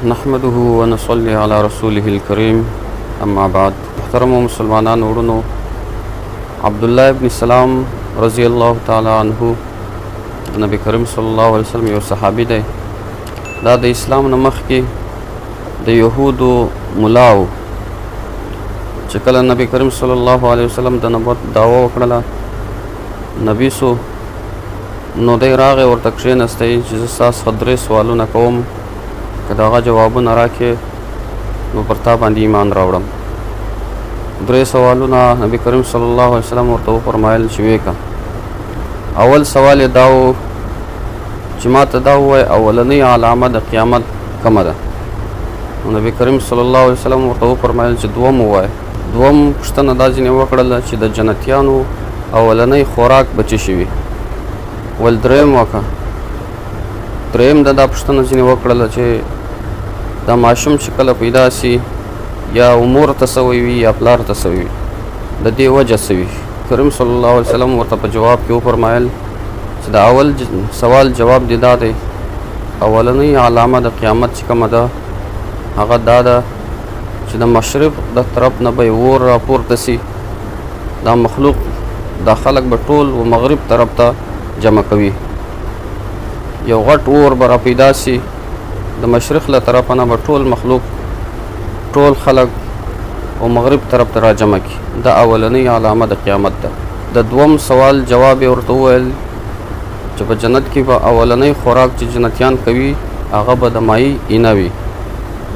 نحمده ونصلي على رسوله الكريم اما بعد. محترم مسلمانان وړونو، عبدالله ابن سلام رضی الله تعالی عنه نبی کریم صلی الله علیه وسلم یو صحابي دی. دا د اسلام نه مخکې د یهودو ملاو چې کله نبی کریم صلی الله علیه وسلم د نبوت دعوه وکړله، نبی سو نو دی راغی ورته کښېنستی چې زه ستاسو څخه 3 سوالونه کوم، که د هغه جوابونه راکړې نو پر تا باندې ایمان راوړم. 3 سوالونه نبی کریم صلی الله علیه وسلم ورته وفرمایل چې ویې که. اول سوال یې دا و چې ما ته دا ووایه اولنۍ علامه د قیامت کومه ده؟ نو نبی کریم صلی الله علیه وسلم ورته وفرمایل چې دوم ووایه. دوم پوښتنه دا ځینې وکړله چې د جنتیانو اولنۍ خوراک به څه شي وي؟ ول دریم وکړه. دریم دا پوښتنه ځینې وکړله چې دا ماشوم چې کله پیدا سي یا مور ته سوی وي یا پلار ته سوی وي، د دې وجه څه وي؟ کریم صلی الله علیه وسلم ورته په جواب کې وفرمایل چې د اول سوال جواب دی دا دی، اولنۍ علامه د قیامت چې کومه ده هغه دا ده چې د مشرق د طرف نه به اور راپورته سي، دا مخلوق دا خلق به ټول و مغرب طرف ته جمع کوي. یو غټ اور به را پیدا سي، د مشرق له طرفه نه به ټول مخلوق ټول خلق او مغرب طرف ته را جمع کړي. دا اولنۍ علامه د قیامت ده. د دوم سوال جواب یې ورته وویل چې په جنت کې به اولنۍ خوراک چې جنتیان کوي هغه به د ماهي اینه وي،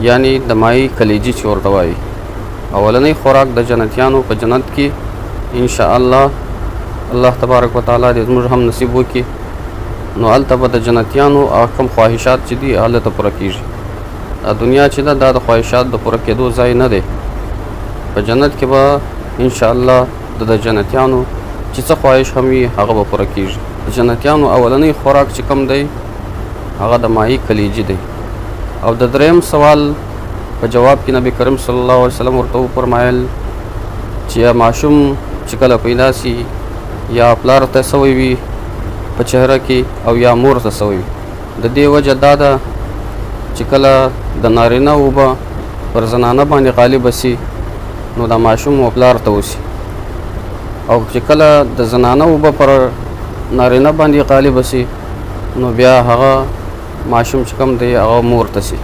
یعنی د ماهي کلیجي چې ورته وایي. اولنۍ خوراک د جنتیانو په جنت کې انشاءالله الله تبارک وتعالی دې زموږ هم نصیب وکړي. نو هلته به د جنتیانو کوم خواهشات چې دي هلته پوره کېږي. دا دنیا چې ده دا د خواهشات د پوره کېدو ځای نه دی. په جنت کې به انشاءالله د جنتیانو چې څه خواهش هم وي هغه به پوره کېږي. د جنتیانو اولنۍ خوراک چې کوم دی هغه د ماهي کلیجي دی. او د دریم سوال په جواب کې نبی کریم صلی الله علیه وسلم ورته وفرمایل چې یا ماشوم چې کله پیدا سي یا پلار ته سوی وي په چهره کې او یا مور ته سوی وي، د دې وجه دا ده چې کله د نارینه اوبه پر زنانه باندې غالبه سي نو دا ماشوم و پلار ته وسي، او چې کله د زنانه اوبه پر نارینه باندې غالبه سي نو بیا هغه ماشوم چې کوم دی هغه مور ته سي.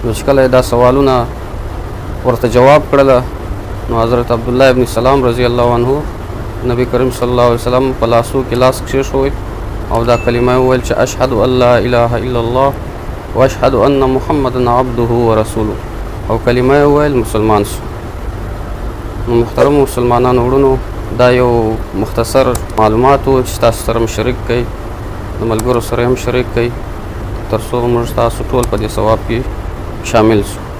نو چې کله دا سوالونه ورته جواب کړله نو حضرت عبدالله ابن سلام رضی الله عنه نبی کریم صلی الله علیه وسلم په لاسو کې لاس کښېښوی او دا کلمه وویل چې اشهد ان لا اله الا الله واشهد ان محمدا عبده ورسوله، او کلمه وویل مسلمان سو. نو محترم مسلمانانو وړونو، دا یو مختصر معلومات و چې تاسو سره هم شریک کړئ، د ملګرو سره هم شریک کړئ تر څو موږ تاسو ټول په دې ثواب کې شامل سو.